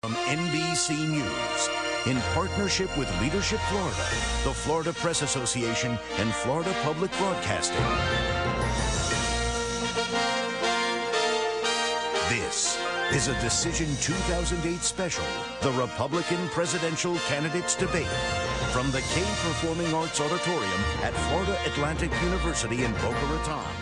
From NBC News, in partnership with Leadership Florida, the Florida Press Association, and Florida Public Broadcasting. This is a Decision 2008 special, the Republican Presidential Candidates Debate, from the K Performing Arts Auditorium at Florida Atlantic University in Boca Raton.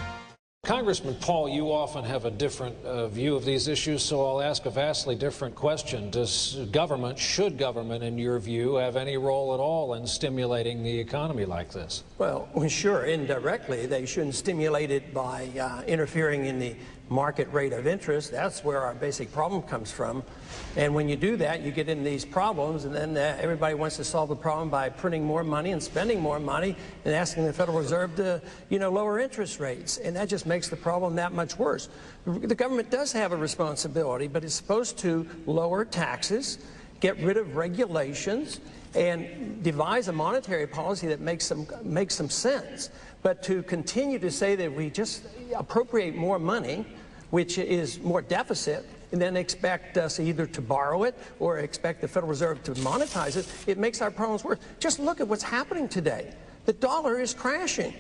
Congressman Paul, you often have a different view of these issues, so I'll ask a vastly different question. Should government, in your view, have any role at all in stimulating the economy like this? Well, sure, indirectly. They shouldn't stimulate it by interfering in the market rate of interest. That's where our basic problem comes from. And when you do that, you get into these problems, and then everybody wants to solve the problem by printing more money and spending more money and asking the Federal Reserve to, lower interest rates. And that just makes the problem that much worse. The government does have a responsibility, but it's supposed to lower taxes, get rid of regulations, and devise a monetary policy that makes some sense. But to continue to say that we just appropriate more money, which is more deficit, and then expect us either to borrow it or expect the Federal Reserve to monetize it, it makes our problems worse. Just look at what's happening today. The dollar is crashing.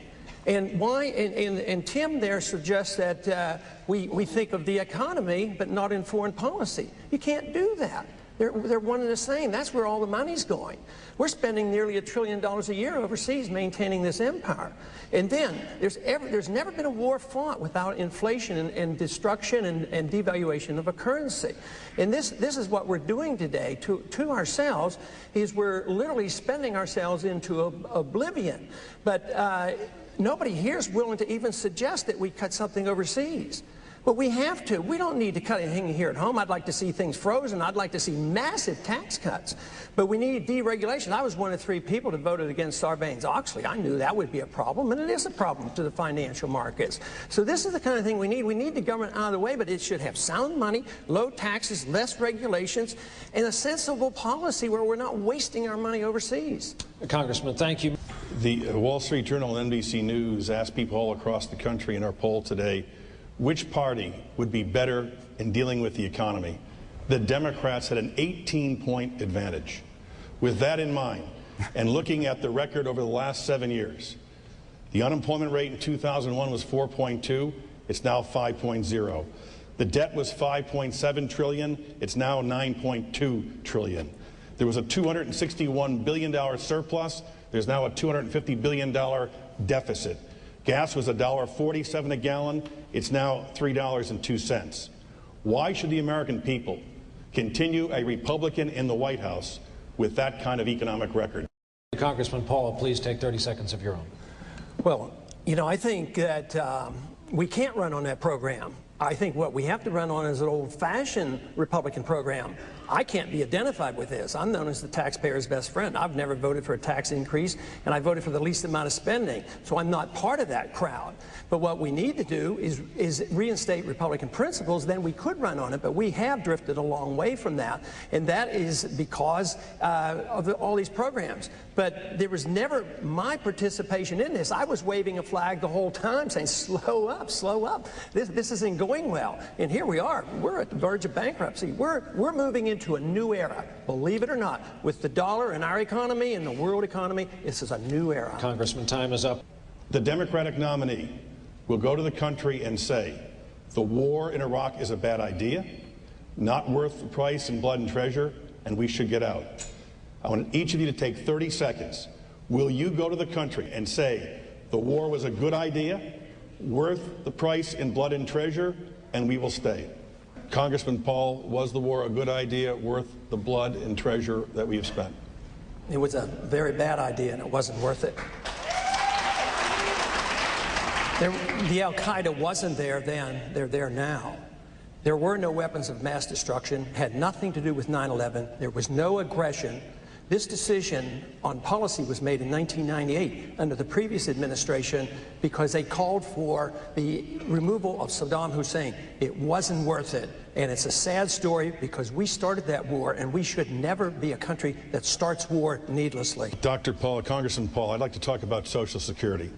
And why? And Tim there suggests that we think of the economy, but not in foreign policy. You can't do that. They're one and the same. That's where all the money's going. We're spending nearly $1 trillion a year overseas maintaining this empire. And then there's never been a war fought without inflation and destruction and devaluation of a currency. And this is what we're doing today to ourselves, is we're literally spending ourselves into oblivion. But nobody here is willing to even suggest that we cut something overseas. But we have to. We don't need to cut anything here at home. I'd like to see things frozen. I'd like to see massive tax cuts. But we need deregulation. I was one of 3 people that voted against Sarbanes-Oxley. I knew that would be a problem, and it is a problem to the financial markets. So this is the kind of thing we need. We need the government out of the way, but it should have sound money, low taxes, less regulations, and a sensible policy where we're not wasting our money overseas. Congressman, thank you. The Wall Street Journal and NBC News asked people all across the country in our poll today, which party would be better in dealing with the economy? The Democrats had an 18-point advantage. With that in mind, and looking at the record over the last 7 years, the unemployment rate in 2001 was 4.2. It's now 5.0. The debt was $5.7 trillion. It's now $9.2 trillion. There was a $261 billion surplus. There's now a $250 billion deficit. Gas was $1.47 a gallon. It's now $3.02. Why should the American people continue a Republican in the White House with that kind of economic record? Congressman Paul, please take 30 seconds of your own. Well, I think that we can't run on that program. I think what we have to run on is an old-fashioned Republican program. I can't be identified with this. I'm known as the taxpayer's best friend. I've never voted for a tax increase, and I voted for the least amount of spending, so I'm not part of that crowd. But what we need to do is reinstate Republican principles. Then we could run on it, but we have drifted a long way from that, and that is because of all these programs. But there was never my participation in this. I was waving a flag the whole time saying, slow up, slow up. This isn't going well. And here we are. We're at the verge of bankruptcy. We're moving into a new era, believe it or not. With the dollar and our economy and the world economy, this is a new era. Congressman, time is up. The Democratic nominee will go to the country and say, the war in Iraq is a bad idea, not worth the price in blood and treasure, and we should get out. I want each of you to take 30 seconds. Will you go to the country and say, the war was a good idea, worth the price in blood and treasure, and we will stay? Congressman Paul, was the war a good idea, worth the blood and treasure that we have spent? It was a very bad idea, and it wasn't worth it. The Al-Qaeda wasn't there then, they're there now. There were no weapons of mass destruction, had nothing to do with 9/11, there was no aggression. This decision on policy was made in 1998 under the previous administration because they called for the removal of Saddam Hussein. It wasn't worth it, and it's a sad story because we started that war, and we should never be a country that starts war needlessly. Dr. Paul, Congressman Paul, I'd like to talk about Social Security.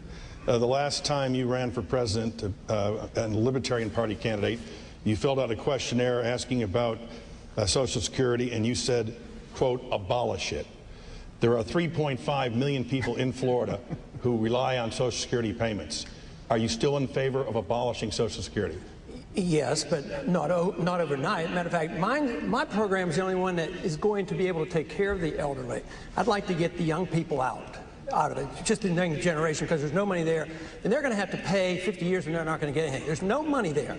The last time you ran for president and Libertarian Party candidate, you filled out a questionnaire asking about Social Security, and you said, quote, abolish it. There are 3.5 million people in Florida who rely on Social Security payments. Are you still in favor of abolishing Social Security? Yes, but not overnight. Matter of fact, my program is the only one that is going to be able to take care of the elderly. I'd like to get the young people out of it, just in the young generation, because there's no money there, and they're going to have to pay 50 years and they're not going to get anything. There's no money there.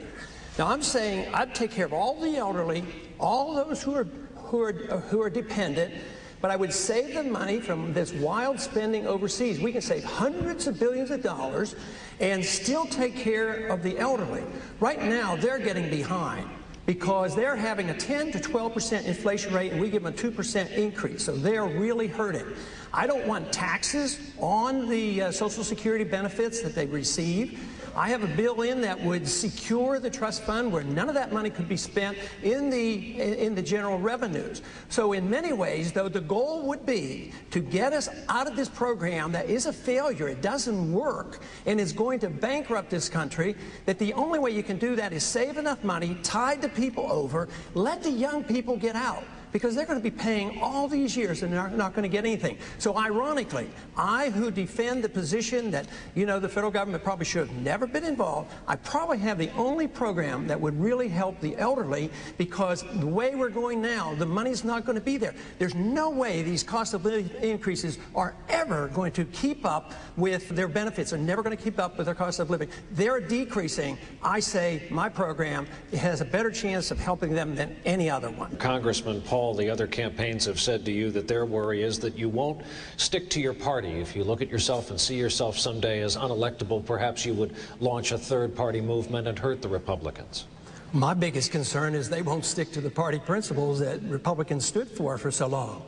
Now, I'm saying I'd take care of all the elderly, all those who are dependent, but I would save the money from this wild spending overseas. We can save hundreds of billions of dollars and still take care of the elderly. Right now, they're getting behind because they're having a 10 to 12% inflation rate, and we give them a 2% increase. So they're really hurting. I don't want taxes on the Social Security benefits that they receive. I have a bill in that would secure the trust fund where none of that money could be spent in the general revenues. So in many ways, though, the goal would be to get us out of this program that is a failure. It doesn't work and is going to bankrupt this country, that the only way you can do that is save enough money, tide the people over, let the young people get out, because they're going to be paying all these years and they're not going to get anything. So ironically, I, who defend the position that, you know, the federal government probably should have never been involved, I probably have the only program that would really help the elderly, because the way we're going now, the money's not going to be there. There's no way these cost of living increases are ever going to keep up with their benefits. They're never going to keep up with their cost of living. They're decreasing. I say my program has a better chance of helping them than any other one. Congressman Paul, the other campaigns have said to you that their worry is that you won't stick to your party. If you look at yourself and see yourself someday as unelectable, perhaps you would launch a third-party movement and hurt the Republicans. My biggest concern is they won't stick to the party principles that Republicans stood for so long.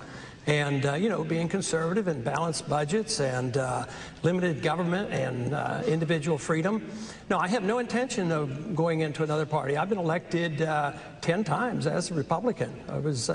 And, you know, being conservative and balanced budgets and limited government and individual freedom. No, I have no intention of going into another party. I've been elected 10 times as a Republican. I was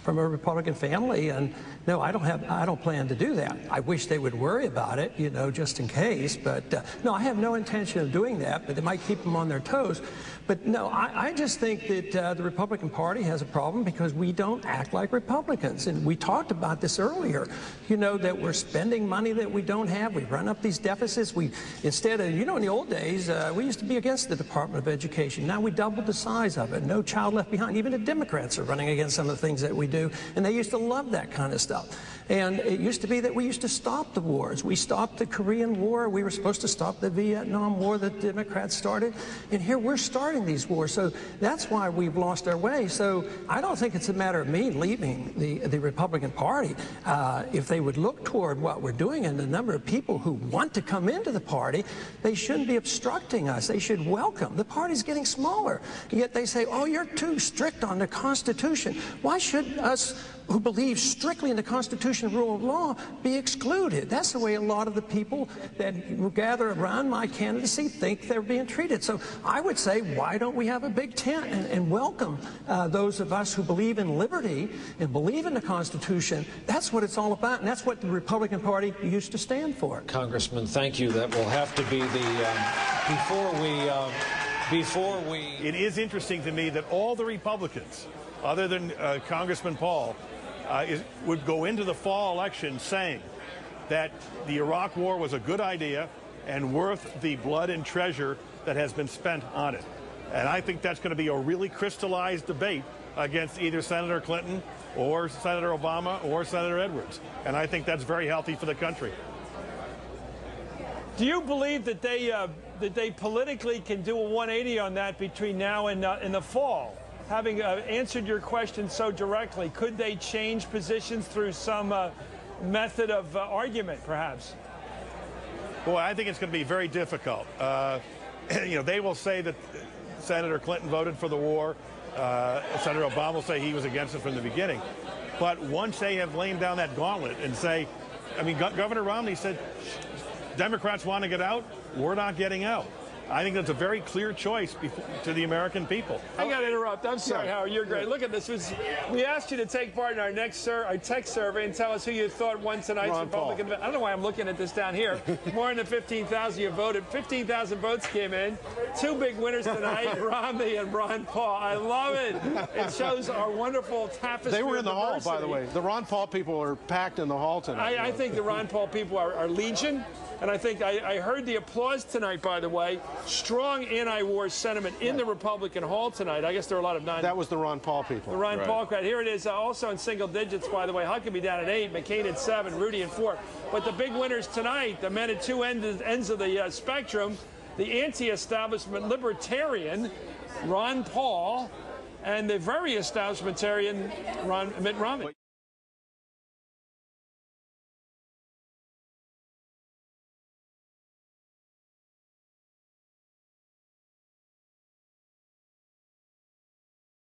from a Republican family, and no, I don't plan to do that. I wish they would worry about it, you know, just in case. But no, I have no intention of doing that, but it might keep them on their toes. But no, I just think that the Republican Party has a problem because we don't act like Republicans. And we talked about this earlier, you know, that we're spending money that we don't have. We run up these deficits. We, instead of, you know, in the old days, we used to be against the Department of Education. Now we doubled the size of it. No child left behind. Even the Democrats are running against some of the things that we do. And they used to love that kind of stuff. And it used to be that we used to stop the wars. We stopped the Korean War. We were supposed to stop the Vietnam War that the Democrats started. And here we're starting these wars. So that's why we've lost our way. So I don't think it's a matter of me leaving the Republican Party. If they would look toward what we're doing and the number of people who want to come into the party, they shouldn't be obstructing us. They should welcome. The party's getting smaller. Yet they say, oh, you're too strict on the Constitution. Why should us who believe strictly in the Constitution and rule of law be excluded? That's the way a lot of the people that gather around my candidacy think they're being treated. So I would say, why don't we have a big tent and welcome those of us who believe in liberty and believe in the Constitution? That's what it's all about, and that's what the Republican Party used to stand for. Congressman, thank you. That will have to be the, before we... It is interesting to me that all the Republicans, other than Congressman Paul, would go into the fall election saying that the Iraq War was a good idea and worth the blood and treasure that has been spent on it. And I think that's going to be a really crystallized debate against either Senator Clinton or Senator Obama or Senator Edwards. And I think that's very healthy for the country. Do you believe that they politically can do a 180 on that between now and in the fall? Having answered your question so directly, could they change positions through some method of argument, perhaps? Boy, I think it's going to be very difficult. You know, they will say that Senator Clinton voted for the war. Senator Obama will say he was against it from the beginning. But once they have laid down that gauntlet and say, I mean, Governor Romney said, Democrats want to get out, we're not getting out. I think that's a very clear choice to the American people. I got to interrupt. I'm sorry, Howard. You're great. Look at this. We asked you to take part in our next our tech survey and tell us who you thought won tonight's Republican event. I don't know why I'm looking at this down here. More than 15,000 you voted. 15,000 votes came in. Two big winners tonight, Romney and Ron Paul. I love it. It shows our wonderful tapestry. They were in the hall, diversity. by the way. The Ron Paul people are packed in the hall tonight. I think the Ron Paul people are legion. And I think I heard the applause tonight, by the way. Strong anti-war sentiment in the Republican hall tonight. I guess there are a lot of That was the Ron Paul people. The Ron Paul crowd. Here it is, also in single digits, by the way. Huckabee down at 8, McCain at 7, Rudy at 4. But the big winners tonight, the men at two ends of the spectrum, the anti-establishment libertarian, Ron Paul, and the very establishmentarian, Mitt Romney.